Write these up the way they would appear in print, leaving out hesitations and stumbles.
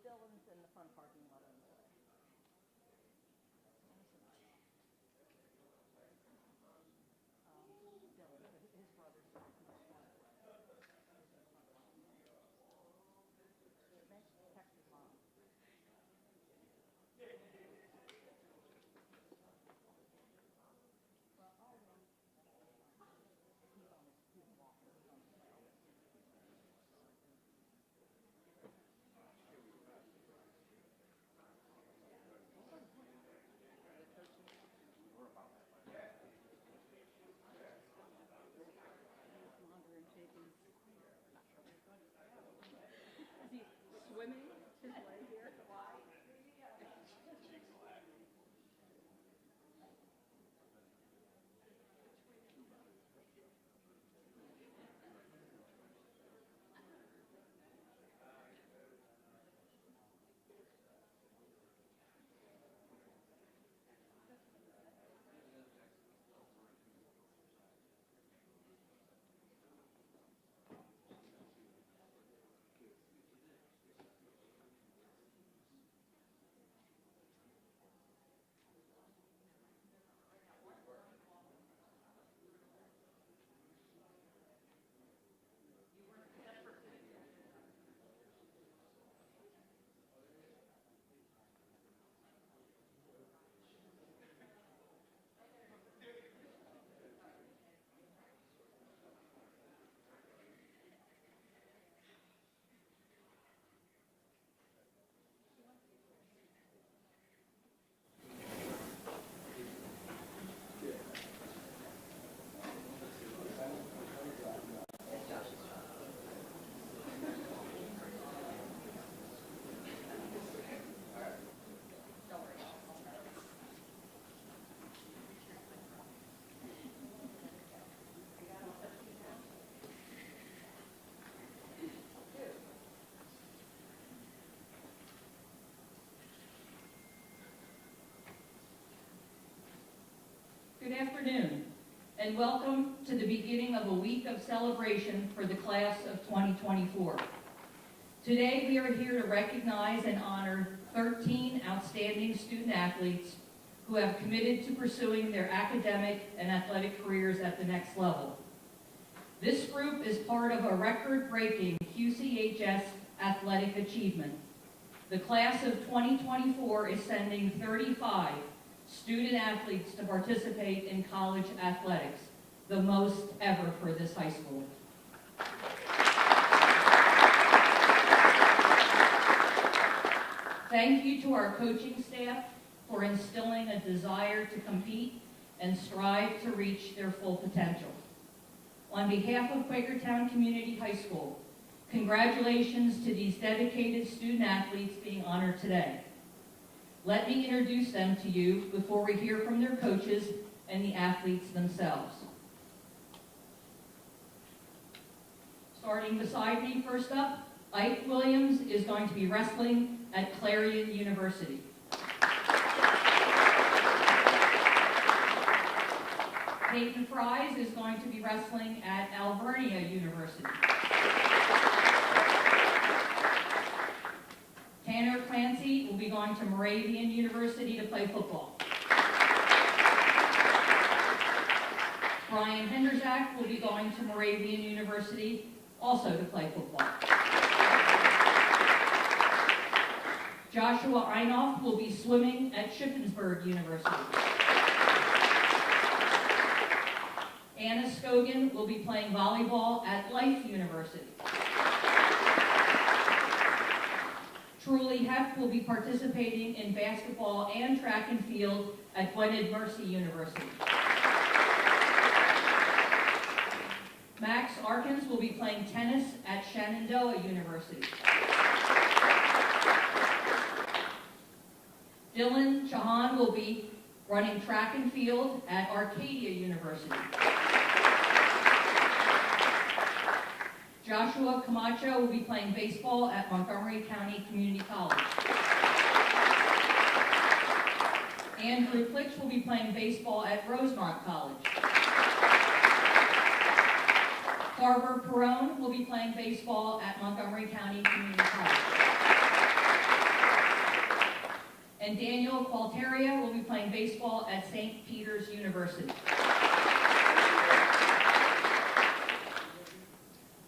Dylan's in the front parking lot on the way. Dylan, his brother's in the front line. Text his mom. Well, I'll wait. He's on his, he's walking. He's on his way. Laundering, shaking. Is he swimming his way here? Good afternoon, and welcome to the beginning of a week of celebration for the class of 2024. Today, we are here to recognize and honor 13 outstanding student athletes who have committed to pursuing their academic and athletic careers at the next level. This group is part of a record-breaking QCHS athletic achievement. The class of 2024 is sending 35 student athletes to participate in college athletics, the most ever for this high school. Thank you to our coaching staff for instilling a desire to compete and strive to reach their full potential. On behalf of Quakertown Community High School, congratulations to these dedicated student athletes being honored today. Let me introduce them to you before we hear from their coaches and the athletes themselves. Starting beside me, first up, Ike Williams is going to be wrestling at Clarion University. Peyton Fries is going to be wrestling at Alvernia University. Tanner Clancy will be going to Moravian University to play football. Brian Henderzak will be going to Moravian University also to play football. Joshua Einoff will be swimming at Shippensburg University. Anna Scogan will be playing volleyball at Life University. Truly Heff will be participating in basketball and track and field at Gwynedd Mercy University. Max Arkins will be playing tennis at Shenandoah University. Dylan Chahan will be running track and field at Arcadia University. Joshua Camacho will be playing baseball at Montgomery County Community College. Andrew Plitch will be playing baseball at Rosemont College. Carver Perone will be playing baseball at Montgomery County Community College. And Daniel Qualteria will be playing baseball at St. Peter's University.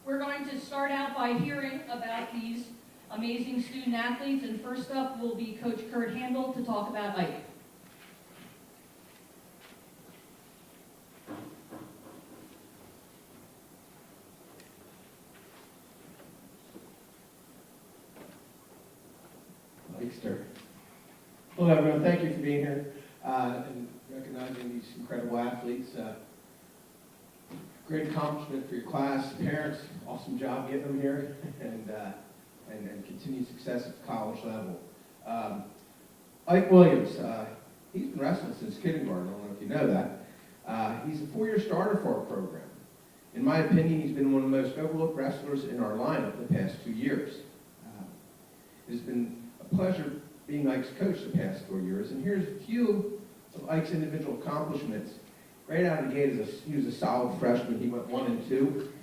We're going to start out by hearing about these amazing student athletes, and first up will be Coach Kurt Handel to talk about Ike. Thanks, sir. Hello, everyone. Thank you for being here and recognizing these incredible athletes. Great accomplishment for your class, parents. Awesome job getting them here, and continued success at the college level. Ike Williams, he's been wrestling since kindergarten. I don't know if you know that. He's a 4-year starter for our program. In my opinion, he's been one of the most overlooked wrestlers in our lineup the past 2 years. It's been a pleasure being Ike's coach the past 4 years, and here's a few of Ike's individual accomplishments. Right out of the gate, he was a solid freshman. He went 1 and 2,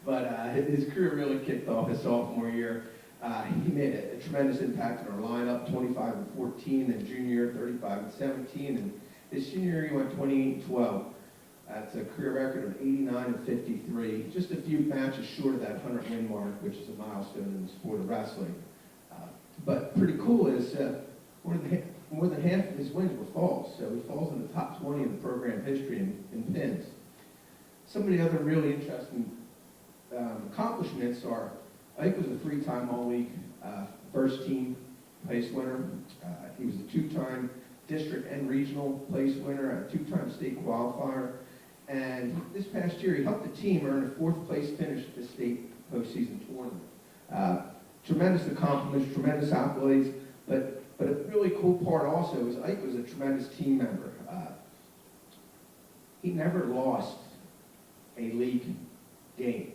but his career really kicked off his sophomore year. He made a tremendous impact in our lineup, 25 and 14, and junior year 35 and 17, and his senior year he went 28 and 12. That's a career record of 89 and 53, just a few matches short of that 100-win mark, which is a milestone in the sport of wrestling. But pretty cool is more than half of his wins were falls, so he falls in the top 20 in the program history in pins. Some of the other really interesting accomplishments are Ike was a 3-time All-League first team place winner. He was a 2-time district and regional place winner, a 2-time state qualifier, and this past year he helped the team earn a 4th place finish at the state postseason tournament. Tremendous accomplishments, tremendous accolades, but a really cool part also is Ike was a tremendous team member. He never lost a league game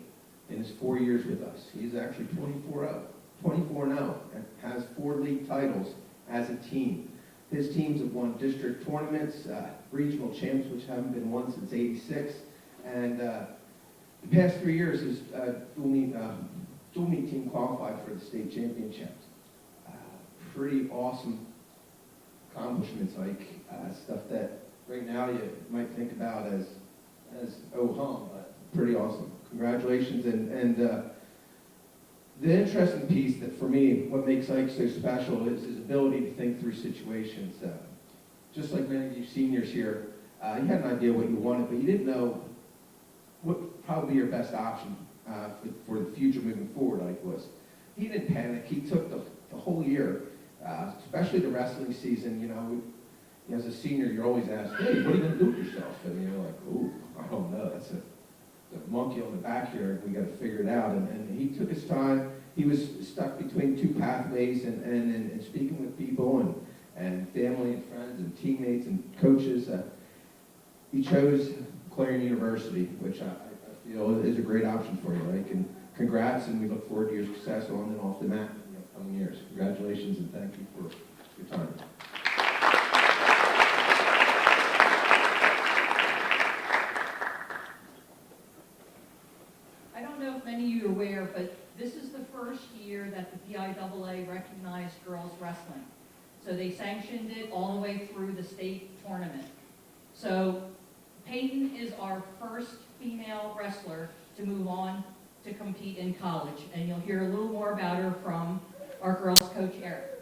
in his 4 years with us. He's actually 24-0, and has 4 league titles as a team. His teams have won district tournaments, regional champs, which haven't been won since '86, and the past 3 years his dual meet team qualified for the state championships. Pretty awesome accomplishments, like stuff that right now you might think about as oh hum, but pretty awesome. Congratulations, and the interesting piece that for me, what makes Ike so special is his ability to think through situations. Just like many of you seniors here, you had an idea what you wanted, but you didn't know what would probably be your best option for the future moving forward. Ike was. He didn't panic. He took the whole year, especially the wrestling season. You know, as a senior, you're always asked, "Hey, what are you going to do with yourself?" And you're like, "Oh, I don't know. That's a monkey on the back here. We got to figure it out." And he took his time. He was stuck between 2 pathways, and speaking with people and family and friends and teammates and coaches. He chose Clarion University, which I feel is a great option for you, Ike. And congrats, and we look forward to your success on and off the mat in the upcoming years. Congratulations, and thank you for your time. I don't know if many of you are aware, but this is the first year that the PIAA recognized girls wrestling. So they sanctioned it all the way through the state tournament. So Peyton is our first female wrestler to move on to compete in college, and you'll hear a little more about her from our girls coach, Eric.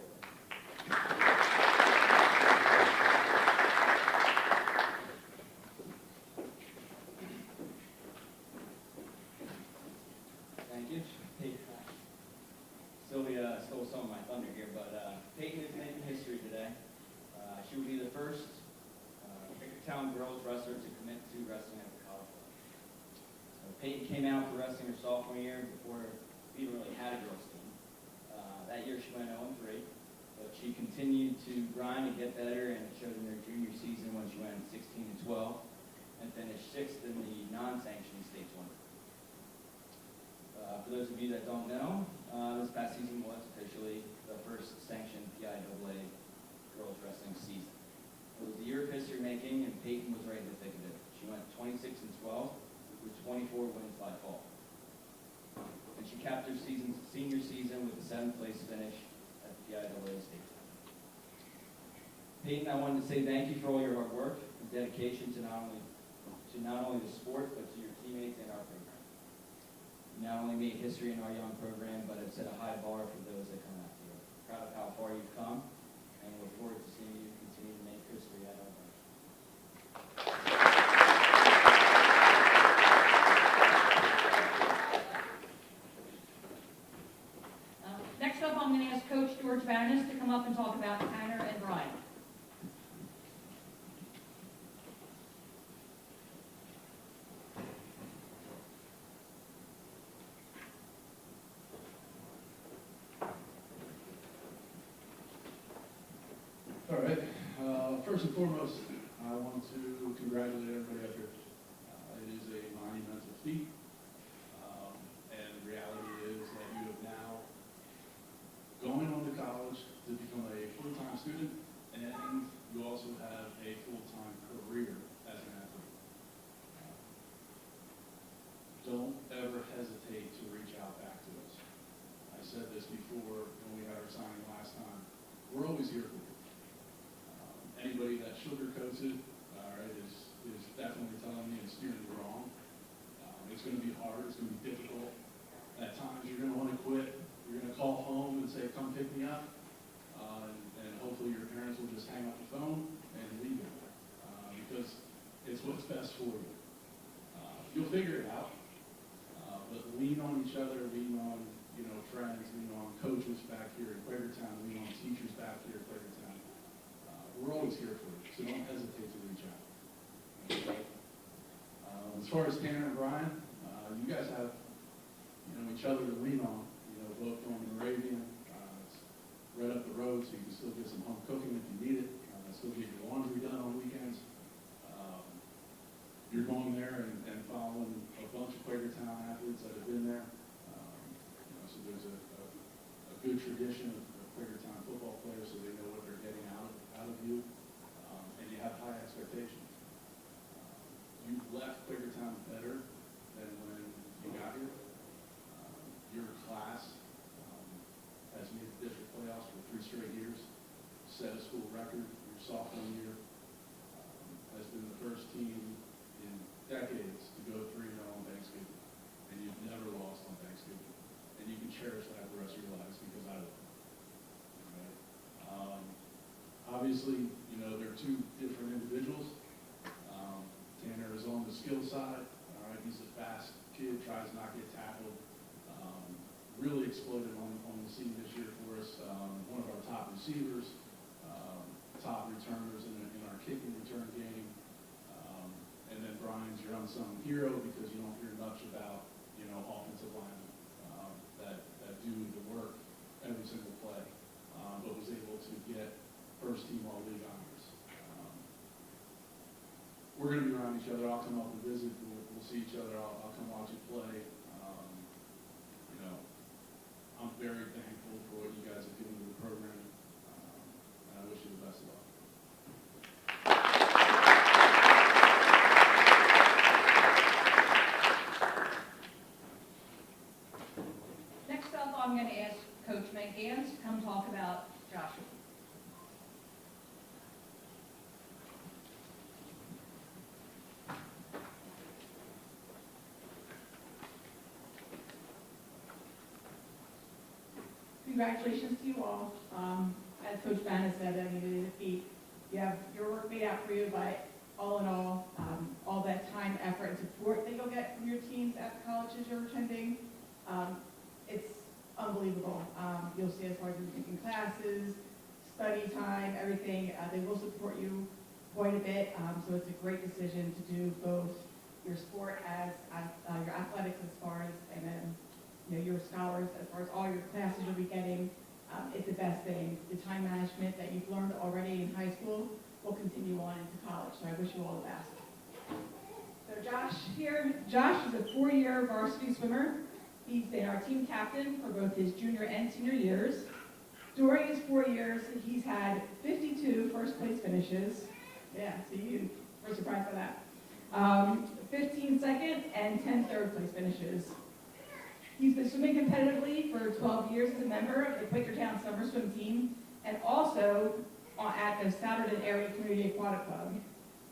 Thank you. Sylvia stole some of my thunder here, but Peyton is making history today. She will be the first Town girls wrestler to commit to wrestling at the college level. So Peyton came out for wrestling her sophomore year before we even really had a girls team. That year she went 0-3, but she continued to grind and get better, and it showed in her junior season when she went 16-12 and finished 6th in the non-sanctioned state tournament. For those of you that don't know, this past season was officially the first sanctioned PIAA girls wrestling season. It was a year of history making, and Peyton was right in the thick of it. She went 26-12 with 24 wins by fall. And she capped her senior season with a 7th place finish at the PIAA state tournament. Peyton, I wanted to say thank you for all your hard work and dedication to not only the sport, but to your teammates and our program. You not only made history in our young program, but have set a high bar for those that come after you. Proud of how far you've come, and look forward to seeing you continue to make history at our branch. Next up, I'm going to ask Coach George Banis to come up and talk about Tanner and Brian. All right. First and foremost, I want to congratulate everybody up here. It is a monumental feat. And the reality is that you have now going on to college to become a full-time student, and you also have a full-time career as an athlete. Don't ever hesitate to reach out back to us. I said this before when we had our signing last time. We're always here for you. Anybody that sugarcoats it, all right, is definitely telling me and steering you wrong. It's going to be hard. It's going to be difficult. At times, you're going to want to quit. You're going to call home and say, "Come pick me up," and hopefully your parents will just hang up the phone and leave you because it's what's best for you. You'll figure it out, but lean on each other. Lean on friends. Lean on coaches back here in Quakertown. Lean on teachers back here in Quakertown. We're always here for you, so don't hesitate to reach out. Okay. As far as Tanner and Brian, you guys have each other to lean on. Both going to Moravian. It's right up the road, so you can still get some home cooking if you need it. Still get your laundry done on weekends. You're going there and following a bunch of Quakertown athletes that have been there. So there's a good tradition of Quakertown football players, so they know what they're getting out of you, and you have high expectations. You've left Quakertown better than when you got here. Your class has made the district playoffs for 3 straight years, set a school record. Your sophomore year has been the first team in decades to go 3-0 on Thanksgiving, and you've never lost on Thanksgiving. And you can cherish that the rest of your lives because I will. Obviously, they're two different individuals. Tanner is on the skill side. All right, he's a fast kid, tries not to get tackled. Really exploded on the scene this year for us. One of our top receivers, top returners in our kicking return game. And then Brian's your unsung hero because you don't hear much about offensive linemen that do the work every single play, but was able to get first team all-league honors. We're going to be around each other. I'll come up and visit. We'll see each other. I'll come watch you play. I'm very thankful for what you guys have given to the program, and I wish you the best of luck. Next up, I'm going to ask Coach Meg Gans to come talk about Joshua. Congratulations to you all. As Coach Bannis said, it is a feat. You have your work made out for you, but all in all that time, effort, and support that you'll get from your teams at the colleges you're attending, it's unbelievable. You'll see as far as taking classes, study time, everything. They will support you quite a bit, so it's a great decision to do both your sport as your athletics as far as, and then your scholars, as far as all your classes you'll be getting. It's the best thing. The time management that you've learned already in high school will continue on into college, so I wish you all the best. So Josh is a 4-year varsity swimmer. He's been our team captain for both his junior and senior years. During his 4 years, he's had 52 first place finishes. Yeah, so you were surprised by that. 15 second and 10 third place finishes. He's been swimming competitively for 12 years as a member of the Quakertown Summer Swim Team, and also at the Souderton Area Community Aquatic Club.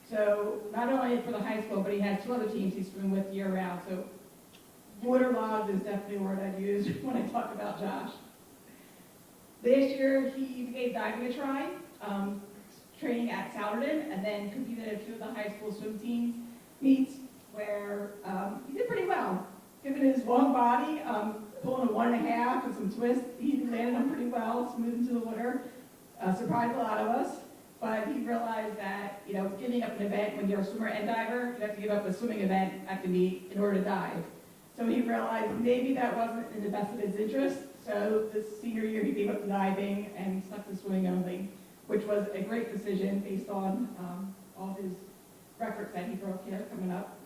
So not only for the high school, but he has 2 other teams he's swimming with year round. So waterlogged is definitely a word I'd use when I talk about Josh. This year he gave diving a try, training at Souderton, and then competed in a few of the high school swim teams meets where he did pretty well. Given his long body, pulling a 1.5 and some twists, he landed them pretty well, smooth into the water. Surprised a lot of us, but he realized that, you know, giving up an event when you're a swimmer and diver, you have to give up a swimming event at the meet in order to dive. So he realized maybe that wasn't in the best of his interest, so this senior year he gave up the diving and stuck to swimming only, which was a great decision based on all his records that he broke here coming up.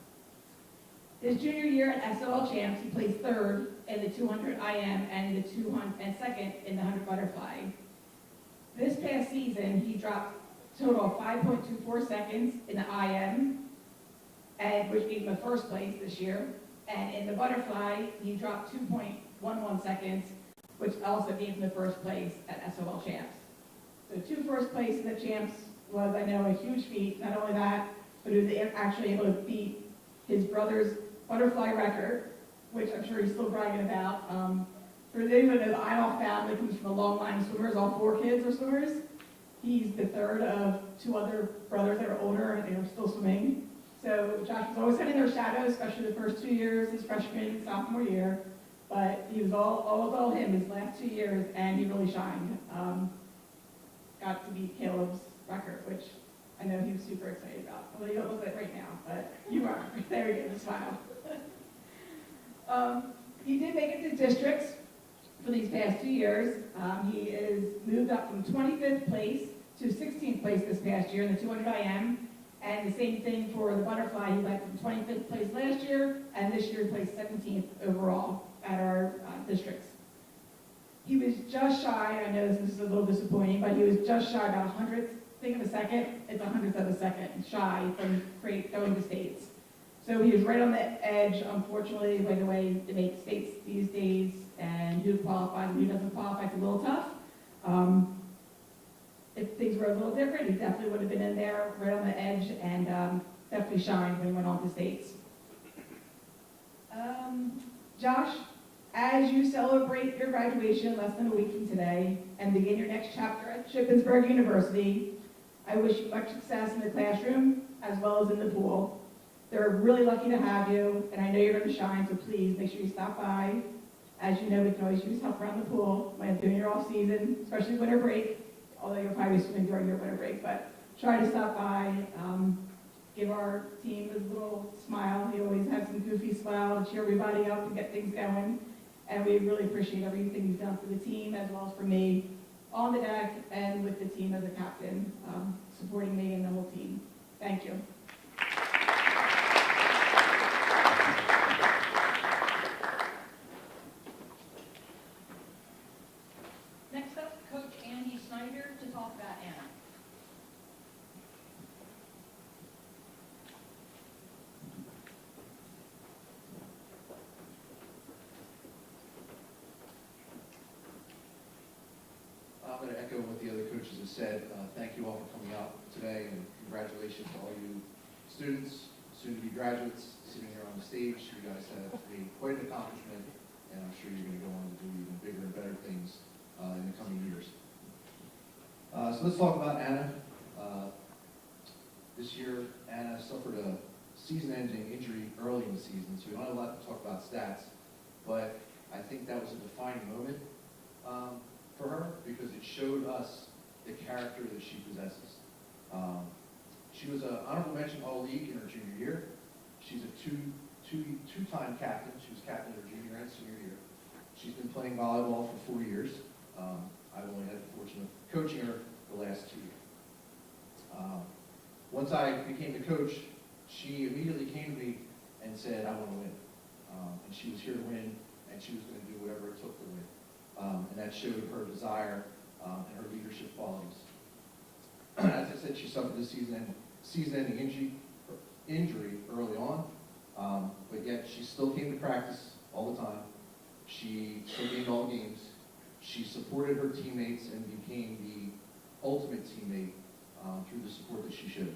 His junior year at SOL Champs, he placed 3rd in the 200 IM and the 200 and 2nd in the 100 butterfly. This past season, he dropped a total of 5.24 seconds in the IM, and which gave him a 1st place this year. And in the butterfly, he dropped 2.11 seconds, which also gave him the 1st place at SOL Champs. So 2 first place in the Champs was, I know, a huge feat. Not only that, but he was actually able to beat his brother's butterfly record, which I'm sure he's still bragging about. For those who know, the Einoff family comes from a long line of swimmers. All 4 kids are swimmers. He's the 3rd of 2 other brothers that are older and they're still swimming. So Josh was always kind of in their shadows, especially the first 2 years, his freshman and sophomore year. But he was all him his last 2 years, and he really shined. Got to beat Caleb's record, which I know he was super excited about. Well, you don't look like it right now, but you are. There you go, smile. He did make it to districts for these past 2 years. He is moved up from 25th place to 16th place this past year in the 200 IM. And the same thing for the butterfly. He went from 25th place last year, and this year placed 17th overall at our districts. He was just shy, I know this is a little disappointing, but he was just shy about 100th thing of a second. It's 100th of a second shy from going to states. So he was right on the edge, unfortunately, by the way they make states these days, and who qualifies and who doesn't qualify is a little tough. If things were a little different, he definitely would have been in there right on the edge and definitely shined when he went on to states. Josh, as you celebrate your graduation less than a week from today and begin your next chapter at Shippensburg University, I wish you much success in the classroom as well as in the pool. They're really lucky to have you, and I know you're going to shine, so please make sure you stop by. As you know, we can always use help around the pool when doing your off season, especially winter break, although you're probably swimming during your winter break, but try to stop by, give our team a little smile. He always has some goofy smile to cheer everybody up and get things going. And we really appreciate everything he's done for the team as well as for me on the deck and with the team as a captain, supporting me and the whole team. Thank you. Next up, Coach Andy Snyder to talk about Anna. I'm going to echo what the other coaches have said. Thank you all for coming out today, and congratulations to all you students, soon-to-be graduates, sitting here on the stage. You guys have made quite an accomplishment, and I'm sure you're going to go on to do even bigger and better things in the coming years. So let's talk about Anna. This year, Anna suffered a season-ending injury early in the season, so we don't have a lot to talk about stats, but I think that was a defining moment for her because it showed us the character that she possesses. She was an honorable mention All-League in her junior year. She's a two-time captain. She was captain her junior and senior year. She's been playing volleyball for 4 years. I've only had the fortune of coaching her the last 2 years. Once I became the coach, she immediately came to me and said, I want to win. And she was here to win, and she was going to do whatever it took to win. And that showed her desire and her leadership qualities. As I said, she suffered this season-ending injury early on, but yet she still came to practice all the time. She still gained all games. She supported her teammates and became ultimate teammate through the support that she showed.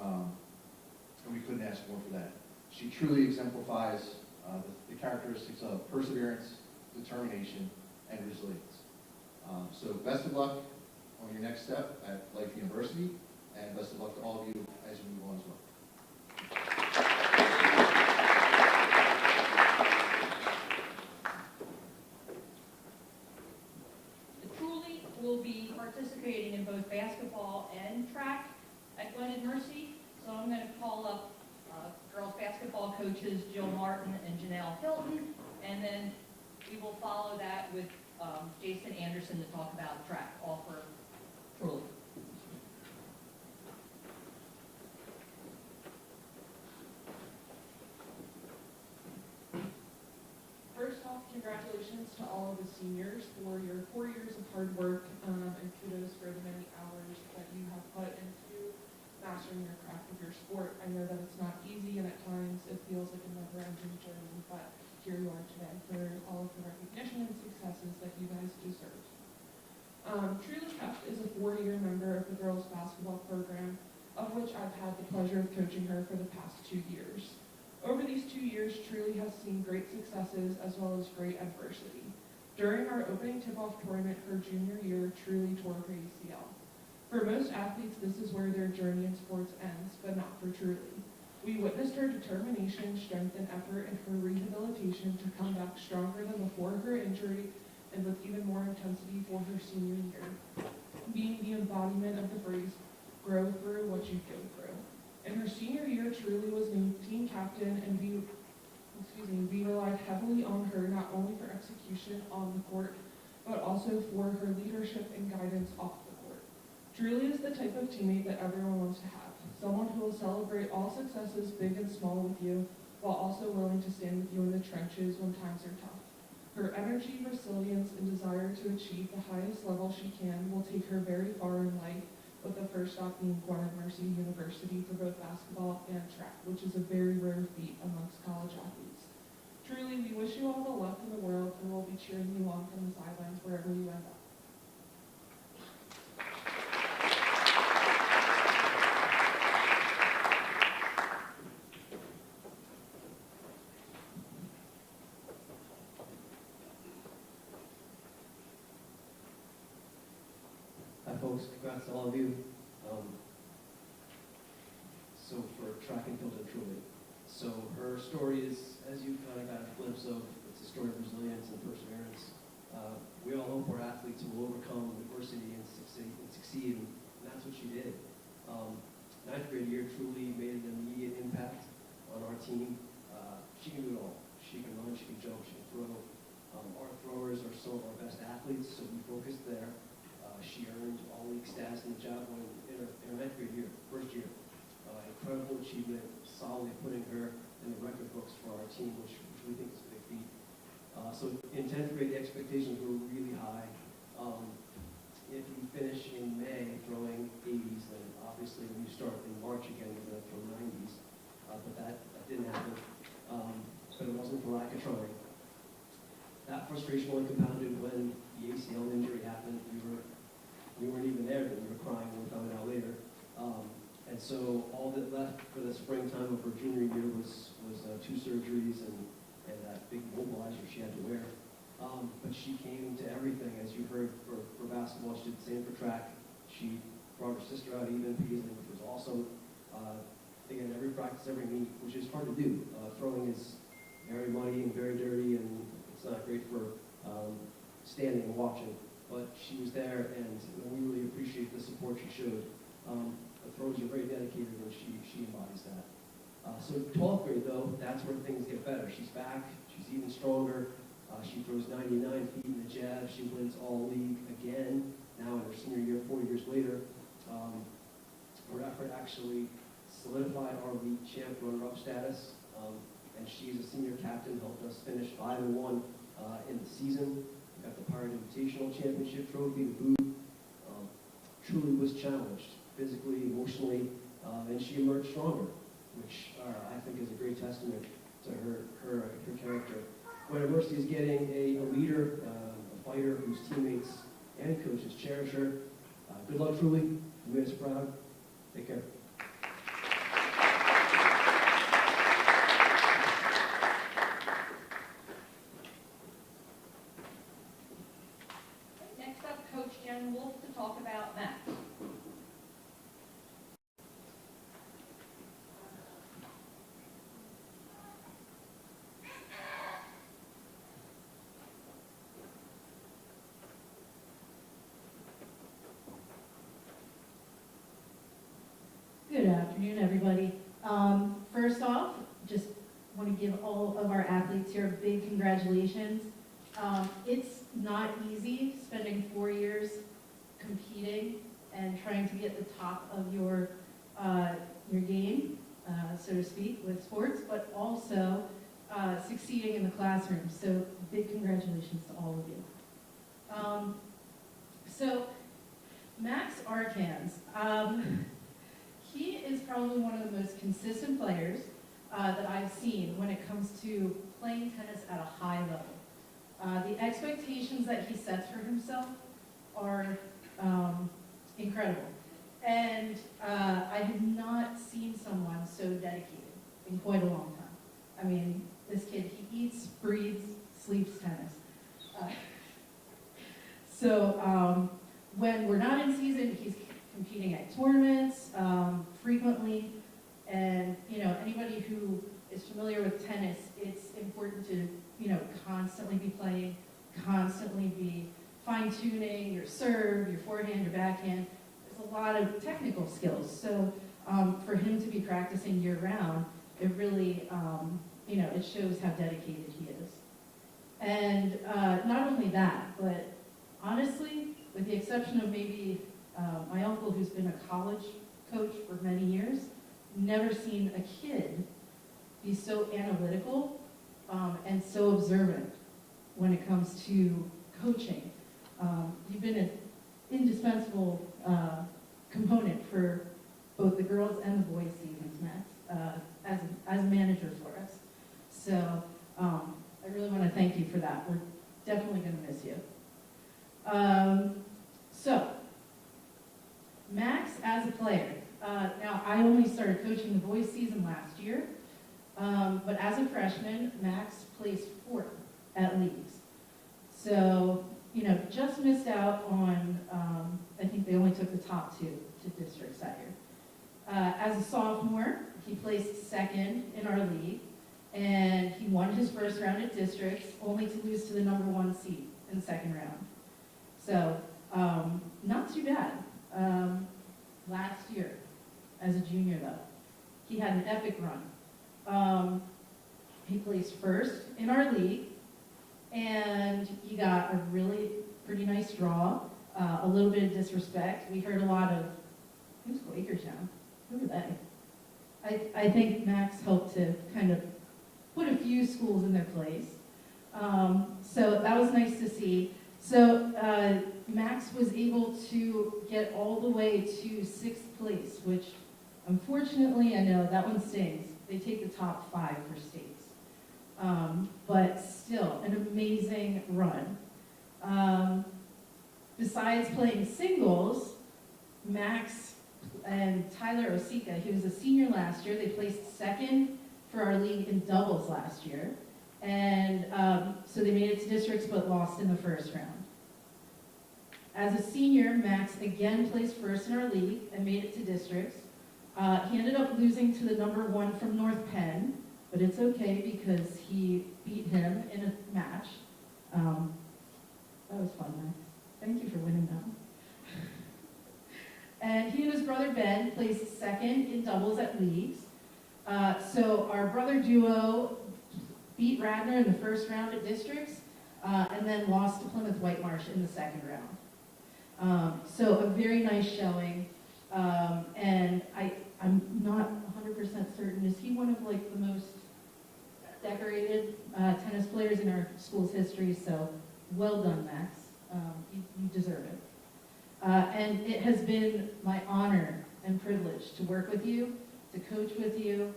And we couldn't ask more for that. She truly exemplifies the characteristics of perseverance, determination, and resilience. So best of luck on your next step at Life University, and best of luck to all of you as you move on as well. Truly will be participating in both basketball and track at Glen and Mercy. So I'm going to call up girls basketball coaches Jill Martin and Janelle Hilton, and then we will follow that with Jason Anderson to talk about track, all for Truly. First off, congratulations to all of the seniors for your 4 years of hard work, and kudos for the many hours that you have put into mastering your craft of your sport. I know that it's not easy, and at times it feels like a never-ending journey, but here you are today for all of the recognition and successes that you guys deserve. Truly Kept is a 4-year member of the girls basketball program, of which I've had the pleasure of coaching her for the past 2 years. Over these 2 years, Truly has seen great successes as well as great adversity. During our opening tip-off tournament her junior year, Truly tore her ACL. For most athletes, this is where their journey in sports ends, but not for Truly. We witnessed her determination, strength, and effort in her rehabilitation to come back stronger than before her injury and with even more intensity for her senior year, being the embodiment of the phrase, grow through what you go through. In her senior year, Truly was named team captain, and we relied heavily on her not only for execution on the court, but also for her leadership and guidance off the court. Truly is the type of teammate that everyone wants to have, someone who will celebrate all successes, big and small, with you, while also willing to stand with you in the trenches when times are tough. Her energy, resilience, and desire to achieve the highest level she can will take her very far in life, with the first stop being Glen and Mercy University for both basketball and track, which is a very rare feat amongst college athletes. Truly, we wish you all the luck in the world, and we'll be cheering you on from the sidelines wherever you end up. Hi folks, congrats to all of you. So for track and field and Truly. So her story is, as you kind of got a glimpse of, it's a story of resilience and perseverance. We all hope our athletes will overcome adversity and succeed, and that's what she did. Ninth grade year, Truly made an immediate impact on our team. She can do it all. She can run, she can jump, she can throw. Our throwers are some of our best athletes, so we focused there. She earned all-league status in the javelin in her ninth grade year, first year. Incredible achievement, solidly putting her in the record books for our team, which we think is a big feat. So in 10th grade, the expectations were really high. If you finish in May throwing 80s, then obviously when you start in March again, you're going to throw 90s. But that didn't happen. But it wasn't for lack of trying. That frustration only compounded when the ACL injury happened. We weren't even there, but we were crying when we found it out later. And so all that left for the springtime of her junior year was 2 surgeries and that big mobilizer she had to wear. But she came to everything, as you heard, for basketball. She did the same for track. She brought her sister out even Paisley, which was awesome. Again, every practice, every meet, which is hard to do. Throwing is very muddy and very dirty, and it's not great for standing and watching. But she was there, and we really appreciate the support she showed. The throwers are very dedicated, and she embodies that. So 12th grade, though, that's where things get better. She's back. She's even stronger. She throws 99 feet in the jab. She wins all league again, now in her senior year, 4 years later. Her effort actually solidified our league champ runner-up status, and she's a senior captain, helped us finish 5-1 in the season. We got the Pirate Invitational Championship trophy, the boot. Truly was challenged physically, emotionally, and she emerged stronger, which I think is a great testament to her character. Gwen Mercy is getting a leader, a fighter whose teammates and coaches cherish her. Good luck, truly. Wear us proud. Take care. Next up, Coach Jen Wolf to talk about Max. Good afternoon, everybody. First off, just want to give all of our athletes here a big congratulations. It's not easy spending 4 years competing and trying to be at the top of your game, so to speak, with sports, but also succeeding in the classroom. So big congratulations to all of you. So Max Arcans. He is probably one of the most consistent players that I've seen when it comes to playing tennis at a high level. The expectations that he sets for himself are incredible. And I have not seen someone so dedicated in quite a long time. I mean, this kid, he eats, breathes, sleeps tennis. So when we're not in season, he's competing at tournaments frequently, and anybody who is familiar with tennis, it's important to constantly be playing, constantly be fine-tuning your serve, your forehand, your backhand. There's a lot of technical skills, so for him to be practicing year-round, it really it shows how dedicated he is. And not only that, but honestly, with the exception of maybe my uncle, who's been a college coach for many years, never seen a kid be so analytical and so observant when it comes to coaching. You've been an indispensable component for both the girls and the boys seasons, Max, as a manager for us. So I really want to thank you for that. We're definitely going to miss you. So, Max as a player. Now, I only started coaching the boys season last year, but as a freshman, Max placed 4th at leagues. So, just missed out on, I think they only took the top 2 to districts that year. As a sophomore, he placed 2nd in our league, and he won his first round at districts, only to lose to the number 1 seed in the 2nd round. So, not too bad. Last year, as a junior though, he had an epic run. He placed 1st in our league, and he got a really pretty nice draw, a little bit of disrespect. We heard a lot of, who's Quakertown? Who are they? I think Max helped to kind of put a few schools in their place. So that was nice to see. So Max was able to get all the way to 6th place, which unfortunately, I know that one stings. They take the top 5 for states. But still, an amazing run. Besides playing singles, Max and Tyler Osika, he was a senior last year. They placed 2nd for our league in doubles last year. And so they made it to districts but lost in the 1st round. As a senior, Max again placed 1st in our league and made it to districts. He ended up losing to the number 1 from North Penn, but it's okay because he beat him in a match. That was fun, Max. Thank you for winning that one. And he and his brother Ben placed 2nd in doubles at leagues. So our brother duo beat Radnor in the 1st round at districts, and then lost to Plymouth Whitemarsh in the 2nd round. So a very nice showing, and I'm not 100% certain, is he one of like the most decorated tennis players in our school's history? So well done, Max. You deserve it. And it has been my honor and privilege to work with you, to coach with you,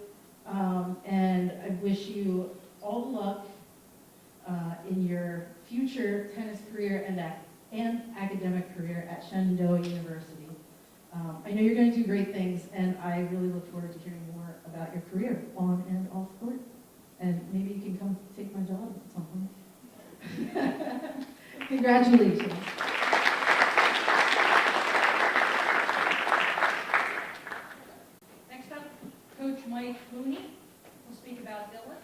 and I wish you all the luck in your future tennis career and and academic career at Shenandoah University. I know you're going to do great things, and I really look forward to hearing more about your career on and off court. And maybe you can come take my job at some point. Congratulations. Next up, Coach Mike Mooney will speak about Dylan.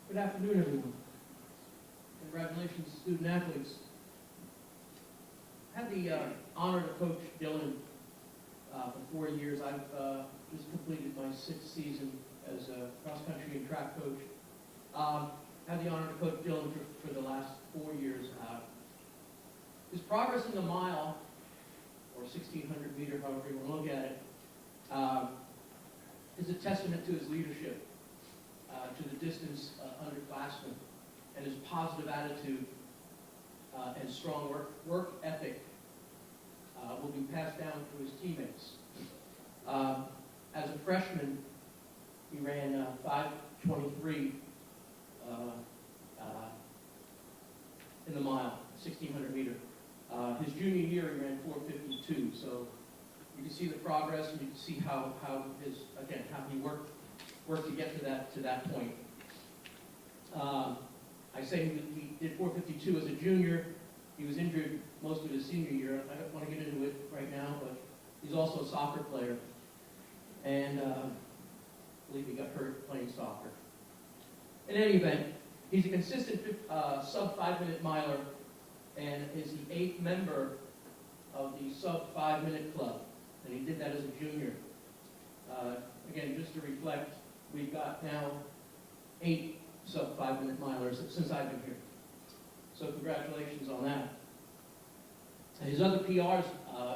Good afternoon, everyone. Congratulations, student athletes. I had the honor to coach Dylan for 4 years. I've just completed my 6th season as a cross-country and track coach. Had the honor to coach Dylan for the last 4 years. His progress in the mile, or 1,600 meter, however you want to look at it, is a testament to his leadership, to the distance underclassmen, and his positive attitude and strong work ethic will be passed down to his teammates. As a freshman, he ran 5:23 in the mile, 1,600 meter. His junior year, he ran 4:52. So you can see the progress, and you can see how he worked to get to that point. I say he did 4:52 as a junior. He was injured most of his senior year. I don't want to get into it right now, but he's also a soccer player. And I believe he got hurt playing soccer. In any event, he's a consistent sub-5-minute miler and is the 8th member of the sub-5-minute club. And he did that as a junior. Again, just to reflect, we've got now 8 sub-5-minute milers since I've been here. So congratulations on that. His other PRs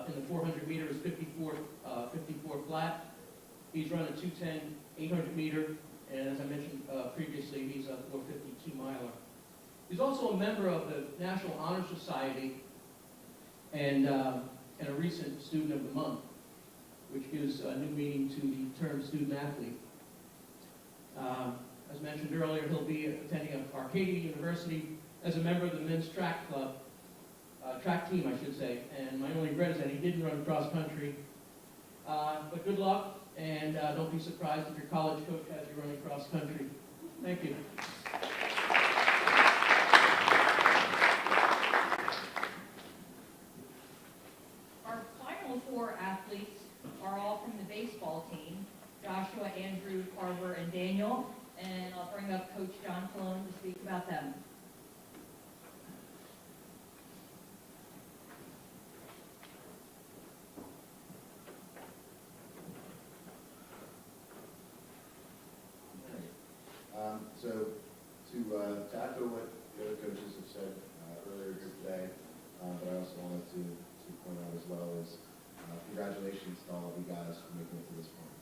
in the 400 meter is 54 flat. He's run a 2:10 800 meter, and as I mentioned previously, he's a 4:52 miler. He's also a member of the National Honor Society and a recent Student of the Month, which gives a new meaning to the term student athlete. As mentioned earlier, he'll be attending Arcadia University as a member of the men's track club, track team, I should say. And my only regret is that he didn't run cross country. But good luck, and don't be surprised if your college coach has you running cross country. Thank you. Our final 4 athletes are all from the baseball team, Joshua, Andrew, Carver, and Daniel. And I'll bring up Coach John Cologne to speak about them. So to echo what the other coaches have said earlier here today, but I also wanted to point out as well is congratulations to all of you guys for making it to this point.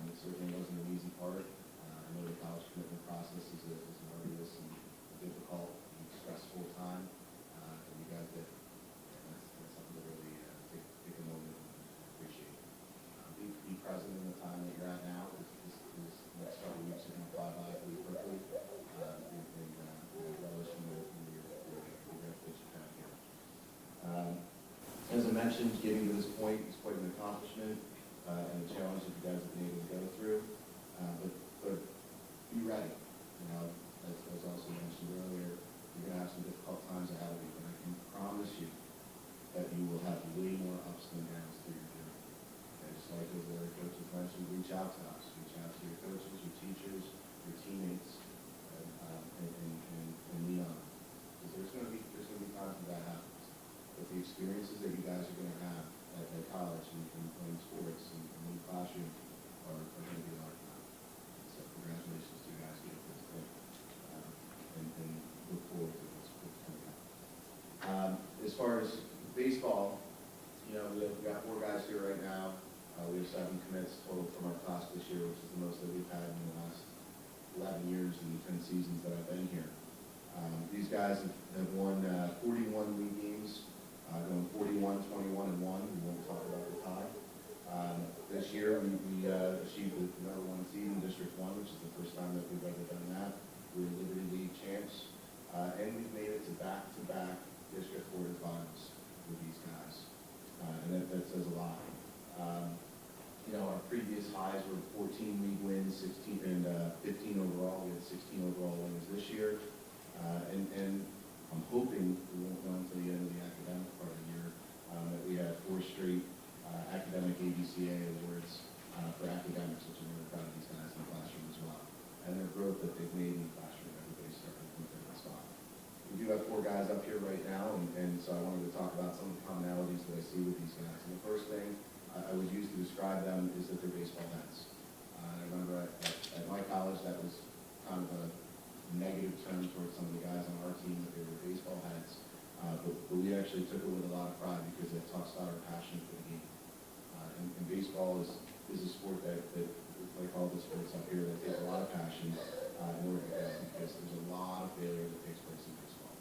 It certainly wasn't an easy part. I know the college commitment process is an arduous and difficult and stressful time, and you guys did. That's something to really take a moment and appreciate. Be present in the time that you're at now. This next couple of weeks are going to fly by pretty quickly, and relish in your benefits you have here. As I mentioned, getting to this point is quite an accomplishment and a challenge that you guys have been able to go through. But be ready. You know, as also mentioned earlier, you're going to have some difficult times ahead of you, but I can promise you that you will have way more ups than downs through your journey. Okay, just like as the other coaches mentioned, reach out to us, reach out to your coaches, your teachers, your teammates, and lean on them. Because there's going to be times when that happens. But the experiences that you guys are going to have at college and playing sports and in the classroom are going to be a lot of time. So congratulations to you guys getting to this point, and look forward to what's coming up. As far as baseball, you know, we've got 4 guys here right now. We have 7 commits total from our class this year, which is the most that we've had in the last 11 years and 10 seasons that I've been here. These guys have won 41 league games, going 41 16 overall. We had 16 overall winners this year. And I'm hoping we won't know until the end of the academic part of the year that we have 4 straight academic ABCA awards for academics, which I'm really proud of these guys in the classroom as well. And their growth that they've made in the classroom, everybody's starting to think they're in the spot. We do have 4 guys up here right now, and so I wanted to talk about some of the commonalities that I see with these guys. And the first thing I would use to describe them is that they're baseball heads. I remember at my college that was kind of a negative term towards some of the guys on our team, that they were baseball heads. But we actually took it with a lot of pride because it talks about our passion for the game. And baseball is a sport that, like all the sports up here, that takes a lot of passion in order to go, because there's a lot of failure that takes place in baseball.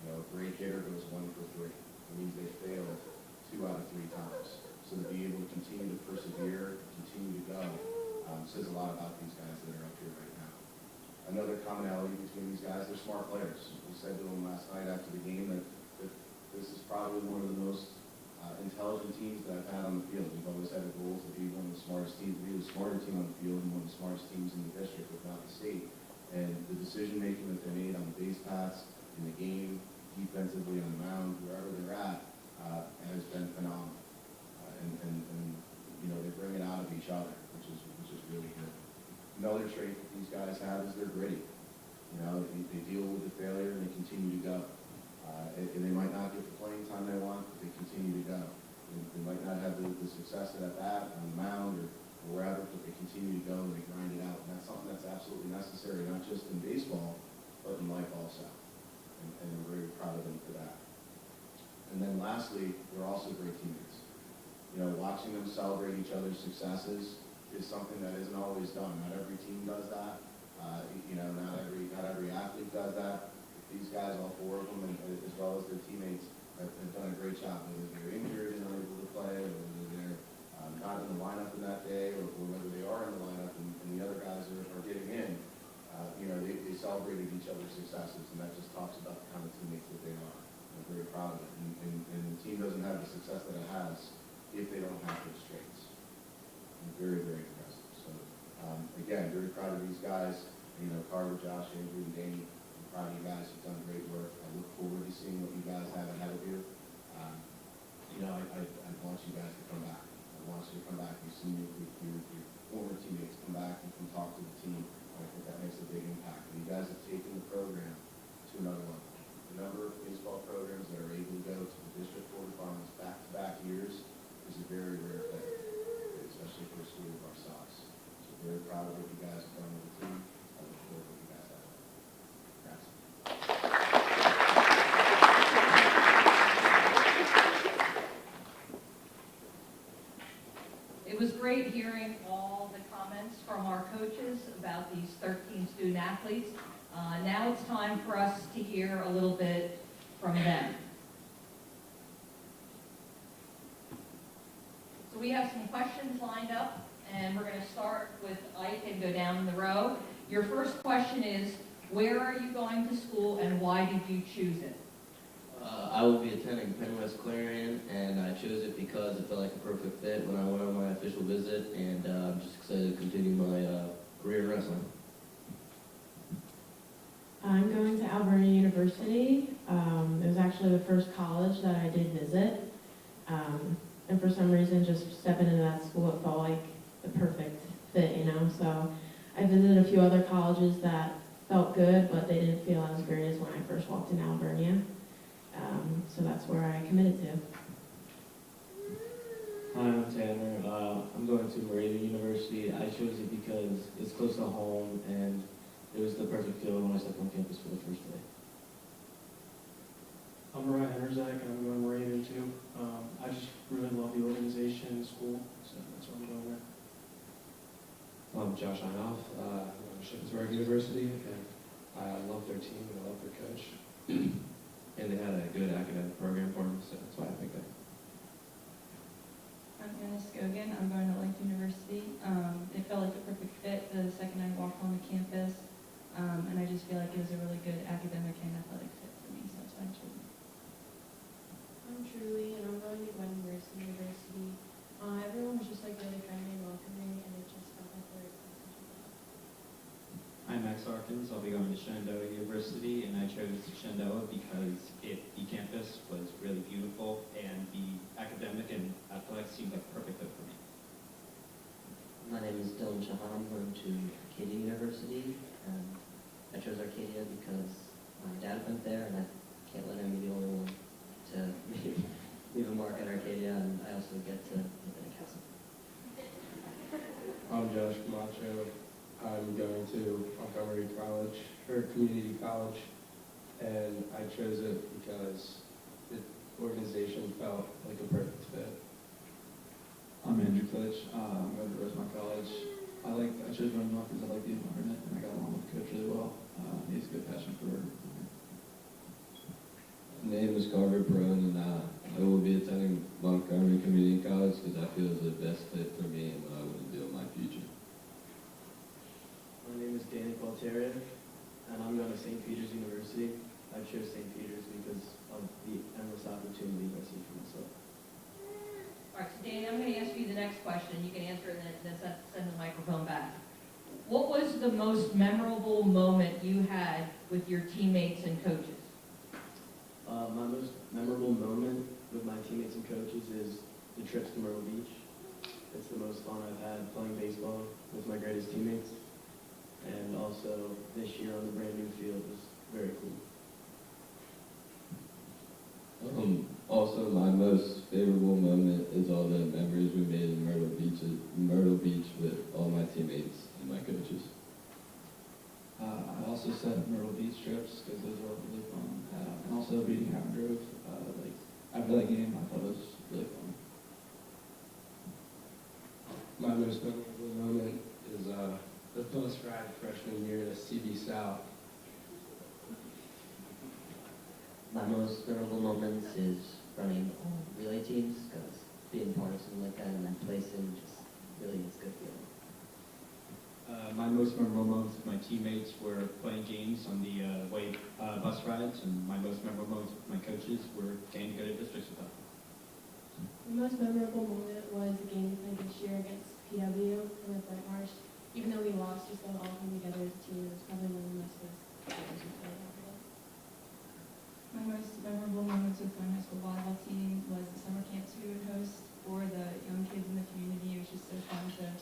You know, a great hitter goes 1 for 3. It means they failed 2 out of 3 times. So to be able to continue to persevere, continue to go, says a lot about these guys that are up here right now. Another commonality between these guys, they're smart players. We said to them last night after the game that this is probably one of the most intelligent teams that I've had on the field. We've always had a goal to be one of the smartest teams, be the smarter team on the field and one of the smartest teams in the district, if not the state. And the decision making that they made on the base paths, in the game, defensively, on the mound, wherever they're at, has been phenomenal. And you know, they bring it out of each other, which is really good. Another trait that these guys have is they're gritty. You know, they deal with the failure and they continue to go. And they might not get the playing time they want, but they continue to go. They might not have the success at bat, on the mound, or wherever, but they continue to go and they grind it out. And that's something that's absolutely necessary, not just in baseball, but in life also. And we're very proud of them for that. And then lastly, they're also great teammates. You know, watching them celebrate each other's successes is something that isn't always done. Not every team does that. You know, not every athlete does that. These guys, all 4 of them, and as well as their teammates, have done a great job. Whether they're injured and unable to play, or whether they're not in the lineup in that day, or whether they are in the lineup and the other guys are getting in, you know, they celebrated each other's successes, and that just talks about the kind of teammates that they are. I'm very proud of it. And the team doesn't have the success that it has if they don't have those traits. I'm very, very impressive. So, again, very proud of these guys. You know, Carter, Josh, Andrew, and Danny. I'm proud of you guys. You've done great work. I look forward to seeing what you guys have ahead of you. You know, I want you guys to come back. I want you to come back. You've seen your former teammates come back and come talk to the team. I think that makes a big impact. And you guys have taken the program to another level. The number of baseball programs that are able to go to the district quarterfinals back-to-back years is a very rare thing, especially for a school of our size. So very proud of what you guys have done with the team. I look forward to what you guys have. Congrats. It was great hearing all the comments from our coaches about these 13 student athletes. Now it's time for us to hear a little bit from them. So we have some questions lined up, and we're going to start with Ike and go down the row. Your first question is, where are you going to school and why did you choose it? I will be attending Penn West Clarion, and I chose it because it felt like a perfect fit when I went on my official visit, and I'm just excited to continue my career in wrestling. I'm going to Alberta University. It was actually the first college that I did visit. And for some reason, just stepping into that school, it felt like the perfect fit, you know? So I visited a few other colleges that felt good, but they didn't feel as great as when I first walked in Albernia. So that's where I committed to. Hi, I'm Tanner. I'm going to Moravian University. I chose it because it's close to home and it was the perfect fit when I stepped on campus for the first day. I'm Ryan Herzak, and I'm going to Moravian too. I just really love the organization and school, so that's what I'm going with. I'm Josh Einoff. I'm going to Shippensburg University, and I love their team and I love their coach. And they had a good academic program for me, so that's why I picked it. I'm Anna Scogan. I'm going to Lake University. It felt like a perfect fit the second I walked on the campus, and I just feel like it was a really good academic and athletic fit for me, so that's why I chose it. I'm Truly, and I'm going to Gwen University. Everyone was just like really friendly and welcoming, and it just felt like the right place to do that. I'm Max Arkins. I'll be going to Shenandoah University, and I chose Shenandoah because the campus was really beautiful, and the academic and athletics seemed like a perfect fit for me. My name is Dylan Chahan. I'm going to Arcadia University. I chose Arcadia because my dad went there, and I can't let him be the only one to leave a mark at Arcadia, and I also get to live in a castle. I'm Josh Camacho. I'm going to Montgomery College, or Community College, and I chose it because the organization felt like a perfect fit. I'm Andrew Klitsch. I'm going to Rosemont College. I chose running off because I like the environment and I got along with the coach really well. He has a good passion for it. My name is Carver Perone, and I will be attending Montgomery Community College because I feel it's the best fit for me and what I want to do in my future. My name is Danny Gualtieri, and I'm going to St. Peter's University. I chose St. Peter's because of the endless opportunities I see for myself. All right, so Danny, I'm going to ask you the next question. You can answer it and then send the microphone back. What was the most memorable moment you had with your teammates and coaches? My most memorable moment with my teammates and coaches is the trips to Myrtle Beach. It's the most fun I've had playing baseball with my greatest teammates. And also this year on the brand new field was very cool. Also, my most favorable moment is all the memories we made in Myrtle Beach with all my teammates and my coaches. I also said Myrtle Beach trips because those were really fun. And also beating Howard Grove. After that game, I thought it was really fun. My most memorable moment is the bus ride freshman year to CB South. My most memorable moments is running relay teams because being part of something like that and then placing just really is a good feeling. My most memorable moments with my teammates were playing games on the bus rides, and my most memorable moments with my coaches were getting to go to districts with them. The most memorable moment was the game we played this year against PW in the Flight March. Even though we lost, we still all came together as a team. It was probably one of the nicest games we played every day. My most memorable moments with my high school volleyball team was the summer camps we would host for the young kids in the community. It was just so fun to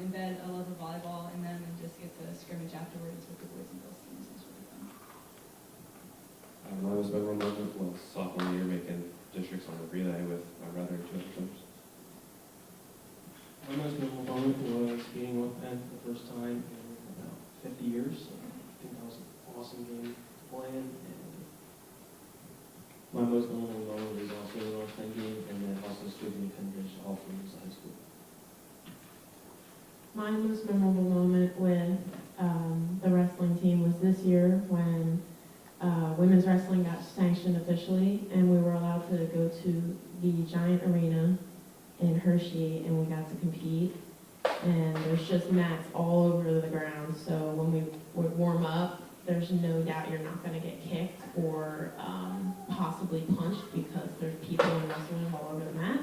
embed a love of volleyball in them and just get to scrimmage afterwards with the boys and girls teams. It was really fun. My most memorable moment was sophomore year making districts on the relay with my brother and two other coaches. My most memorable moment was being with Penn for the first time in about 50 years. I think that was an awesome game to play in. And my most memorable moment is also the North Penn game, and then also sweeping the Penn Bridge all from high school. My most memorable moment with the wrestling team was this year when women's wrestling got sanctioned officially, and we were allowed to go to the giant arena in Hershey, and we got to compete. And there's just mats all over the ground, so when we would warm up, there's no doubt you're not going to get kicked or possibly punched because there's people and wrestlers all over the mat.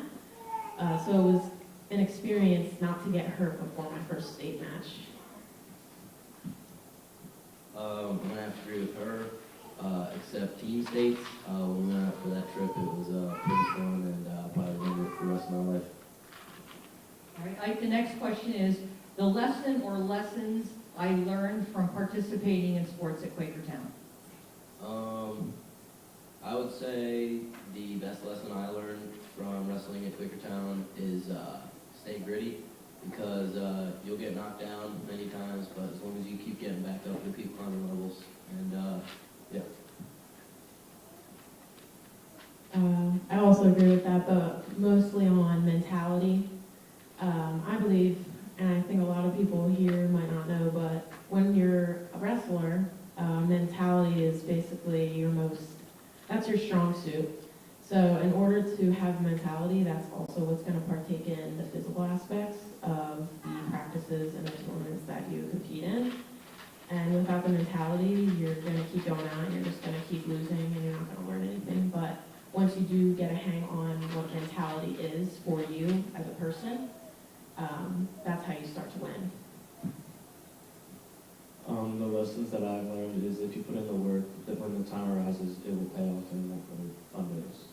So it was an experience not to get hurt before my first state match. I'm going to have to agree with her, except team states. When we went out for that trip, it was pretty fun, and I'll probably remember it for the rest of my life. All right, Ike, the next question is, the lesson or lessons I learned from participating in sports at Quakertown. I would say the best lesson I learned from wrestling at Quakertown is stay gritty, because you'll get knocked down many times, but as long as you keep getting back up, you'll keep climbing levels. And yeah. I also agree with that, but mostly on mentality. I believe, and I think a lot of people here might not know, but when you're a wrestler, mentality is basically that's your strong suit. So in order to have mentality, that's also what's going to partake in the physical aspects of the practices and the tournaments that you compete in. And without the mentality, you're going to keep going out, you're just going to keep losing, and you're not going to learn anything. But once you do get a hang on what mentality is for you as a person, that's how you start to win. lessons that I've learned is if you put in the work, that when the time arises, it will pay off and it won't really fundraise.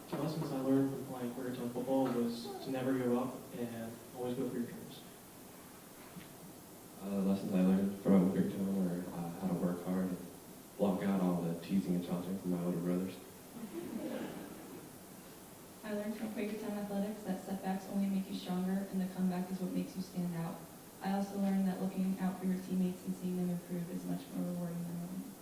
The lessons I learned from playing Quakertown football was to never give up and always go for your dreams. Lessons I learned from Quakertown were how to work hard and block out all the teasing and taunting from my older brothers. I learned from Quakertown Athletics that setbacks only make you stronger and the comeback is what makes you stand out. I also learned that looking out for your teammates and seeing them improve is much more rewarding than winning.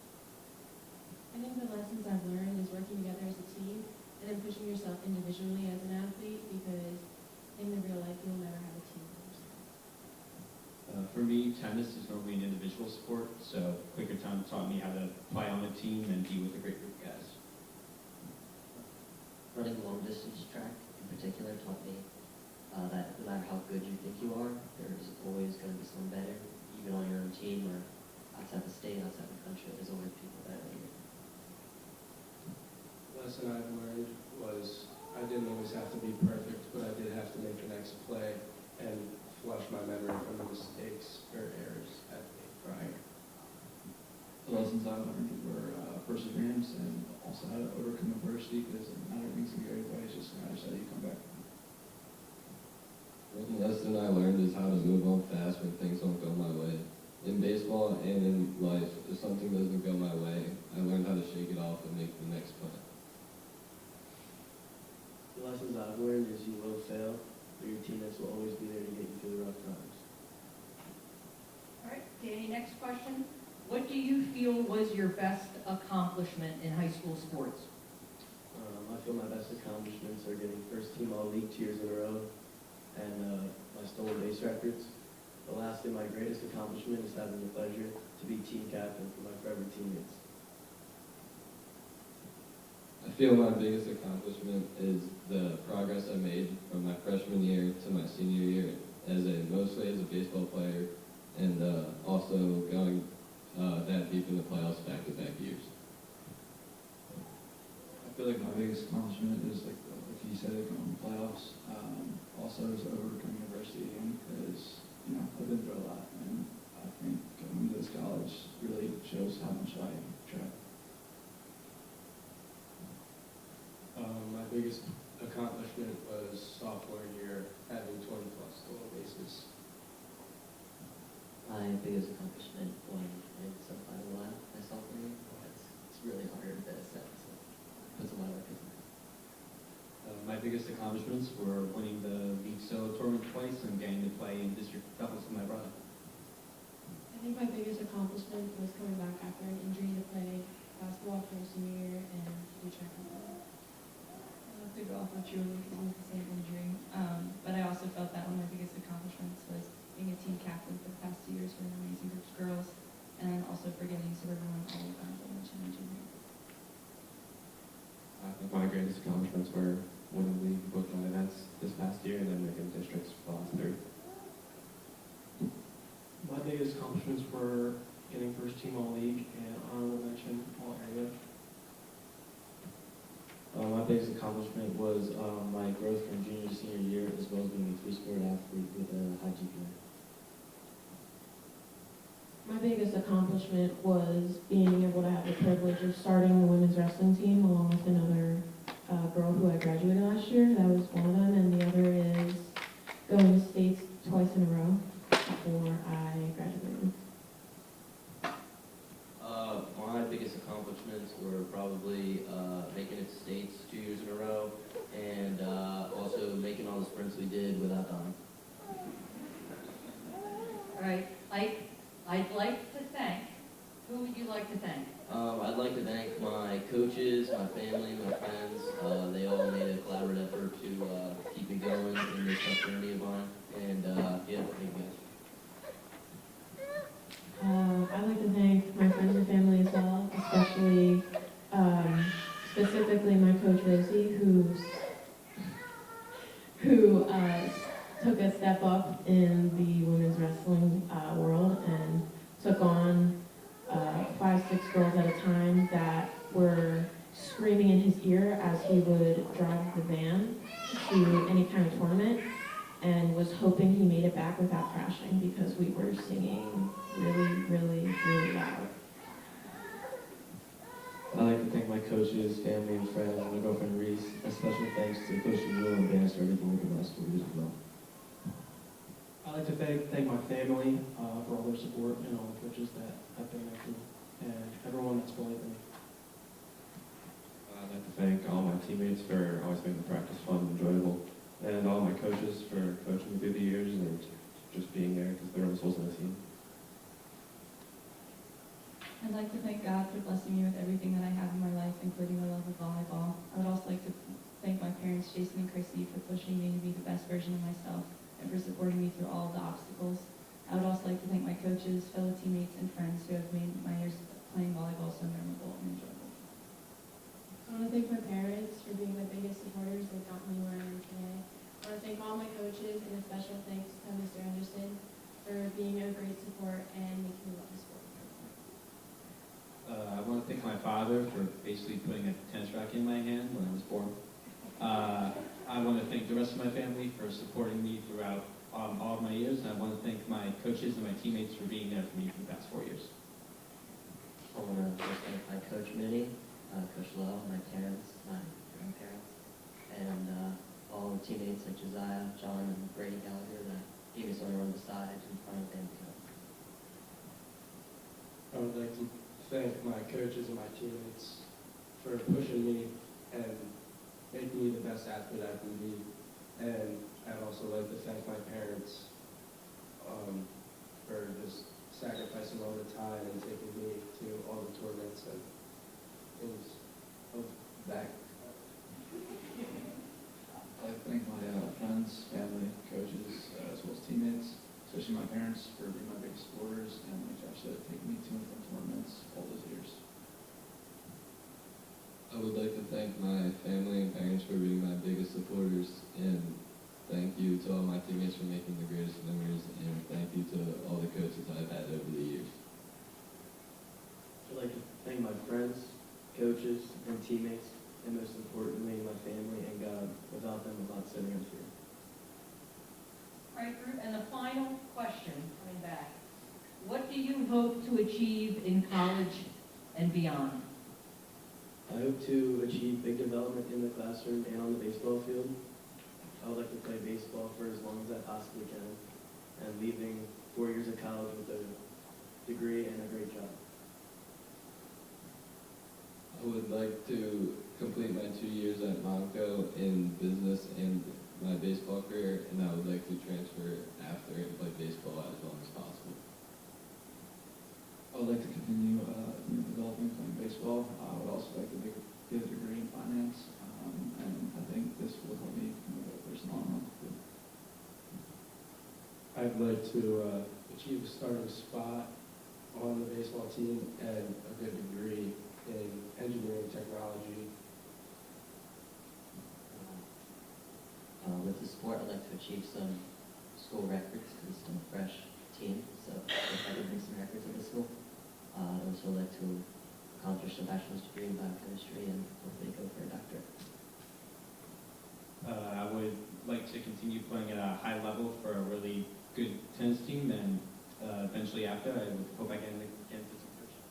I think the lessons I've learned is working together as a team and then pushing yourself individually as an athlete, because in the real life you'll never have a team by yourself. For me, tennis is normally an individual sport, so Quakertown taught me how to play on a team and be with a great group of guys. Running long distance track in particular taught me that no matter how good you think you are, there's always going to be someone better, even on your own team or outside the state, outside the country. There's always people better than you. The lesson I've learned was I didn't always have to be perfect, but I did have to make the next play and flush my memory from the mistakes or errors at the prior. The lessons I learned were perseverance and also how to overcome adversity, because not everything's going to go your way, it's just matters how you come back. One lesson I learned is how to move on fast when things don't go my way. In baseball and in life, if something doesn't go my way, I learned how to shake it off and make the next play. The lessons I've learned is you will fail, but your teammates will always be there to get you through the rough times. All right, Danny, next question. What do you feel was your best accomplishment in high school sports? I feel my best accomplishments are getting first team all-league 2 years in a row, and my stolen base records. But lastly, my greatest accomplishment is having the pleasure to be team captain for my forever teammates. I feel my biggest accomplishment is the progress I made from my freshman year to my senior year, mostly as a baseball player, and also going that deep in the playoffs back-to-back years. I feel like my biggest accomplishment is, like you said, going to the playoffs. Also is overcoming adversity, because I've been through a lot, and I think going to this college really shows how much I try. My biggest accomplishment was sophomore year, having 20-plus total bases. My biggest accomplishment when I did semifinal last my sophomore year. It's really hard to set, so put some hard work into it. My biggest accomplishments were winning the league solo tournament twice and getting to play in district doubles with my brother. I think my biggest accomplishment was coming back after an injury to play basketball for senior year and do track and field. I could go off of Julie because we had the same injury, but I also felt that one of my biggest accomplishments was being a team captain for the past 2 years for an amazing group of girls, and also for getting Suburban all the time in the challenging year. I think my greatest accomplishments were winning league both my events this past year and then making districts for the last 3. My biggest accomplishments were getting first team all-league and honorable mention all-area. My biggest accomplishment was my growth from junior to senior year, as well as being a 3-sport athlete with a high GPA. My biggest accomplishment was being able to have the privilege of starting the women's wrestling team along with another girl who I graduated last year. That was one of them, and the other is going to states twice in a row before I graduated. My biggest accomplishments were probably making it to states 2 years in a row, and also making all the sprints we did without dying. All right, I'd like to thank, who would you like to thank? I'd like to thank my coaches, my family, my friends. They all made a collaborative effort to keep me going in this tough journey of mine, and yeah, thank you guys. I'd like to thank my friends and family as well, especially, specifically my coach Rosie, who took a step up in the women's wrestling world and took on 5, 6 girls at a time that were screaming in his ear as he would drive the van to any kind of tournament, and was hoping he made it back without crashing, because we were singing really coaches, family, and friends, and my girlfriend Reese. A special thanks to Coach Jewel and Vance for everything over the last 4 years as well. I'd like to thank my family for all their support and all the coaches that have been there for me, and everyone that's believed in me. I'd like to thank all my teammates for always making the practice fun and enjoyable, and all my coaches for coaching me through the years and just being there because they're the souls of the team. I'd like to thank God for blessing me with everything that I have in my life, including the love of volleyball. I would also like to thank my parents, Jason and Chrissy, for pushing me to be the best version of myself and for supporting me through all of the obstacles. I would also like to thank my coaches, fellow teammates, and friends who have made my years playing volleyball so memorable and enjoyable. I want to thank my parents for being my biggest supporters that got me where I am today. I want to thank all my coaches, and a special thanks to Mr. Anderson for being a great support and making me love the sport. I want to thank my father for basically putting a tennis racket in my hand when I was born. I want to thank the rest of my family for supporting me throughout all of my years, and I want to thank my coaches and my teammates for being there for me for the past 4 years. I want to first thank my coach, Minnie, Coach Lowe, my parents, my grandparents, and all the teammates like Josiah, John, and Brady Gallagher that gave me someone to run beside in front of them. I would like to thank my coaches and my teammates for pushing me and making me the best athlete I can be. And I'd also like to thank my parents for just sacrificing all the time and taking me to all the tournaments and things of that. I'd like to thank my friends, family, coaches, as well as teammates, especially my parents for being my biggest supporters and, like Josh said, taking me to and from tournaments all those years. I would like to thank my family and parents for being my biggest supporters, and thank you to all my teammates for making the greatest memories, and thank you to all the coaches I've had over the years. I'd like to thank my friends, coaches, and teammates, and most importantly, my family and God. Without them, I'm not sitting up here. All right, group, and the final question coming back. What do you hope to achieve in college and beyond? I hope to achieve big development in the classroom and on the baseball field. I would like to play baseball for as long as I possibly can, and leaving 4 years of college with a degree and a great job. I would like to complete my 2 years at Monaco in business and my baseball career, and I would like to transfer after and play baseball as long as possible. I would like to continue developing playing baseball. I would also like to get a degree in finance, and I think this will help me become a better person all around. I'd like to achieve a starting spot on the baseball team and a good degree in engineering technology. With the sport, I'd like to achieve some school records because it's still a fresh team, so if I can bring some records at the school. I'd also like to accomplish a bachelor's degree in biochemistry and hopefully go for a doctorate. I would like to continue playing at a high level for a really good tennis team, and eventually after, I would hope I can get into some coaching.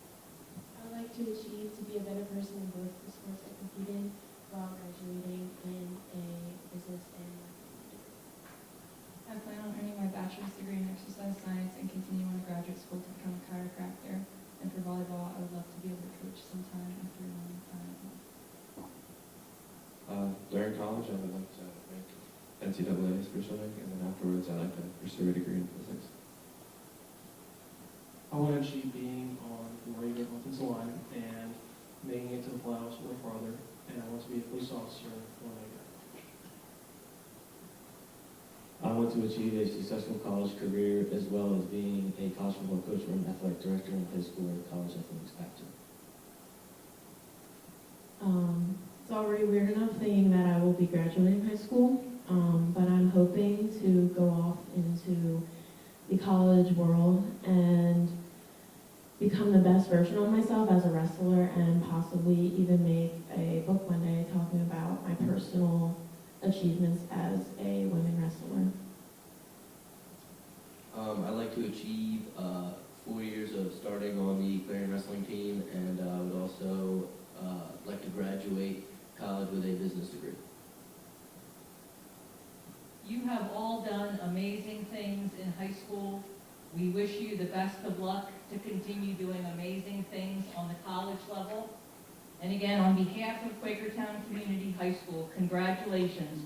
I would like to achieve to be a better person in both the sports I compete in while graduating in a business and marketing degree. I plan on earning my bachelor's degree in exercise science and continue on to graduate school to become a chiropractor. And for volleyball, I would love to be able to coach sometime after a long time. During college, I would like to make NCAAs for swimming, and then afterwards, I'd like to pursue a degree in physics. I want to achieve being on the Marine offensive line and making it to the playoffs or farther, and I want to be a police officer when I get I want to achieve a successful college career as well as being a college football coach or an athletic director in high school or college athletics factor. It's already weird enough thinking that I will be graduating high school, but I'm hoping to go off into the college world and become the best version of myself as a wrestler and possibly even make a book one day talking about my personal achievements as a women wrestler. I'd like to achieve 4 years of starting on the Clarion wrestling team, and I would also like to graduate college with a business degree. You have all done amazing things in high school. We wish you the best of luck to continue doing amazing things on the college level. And again, on behalf of Quakertown Community High School, congratulations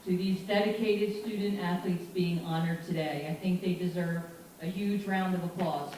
to these dedicated student athletes being honored today. I think they deserve a huge round of applause.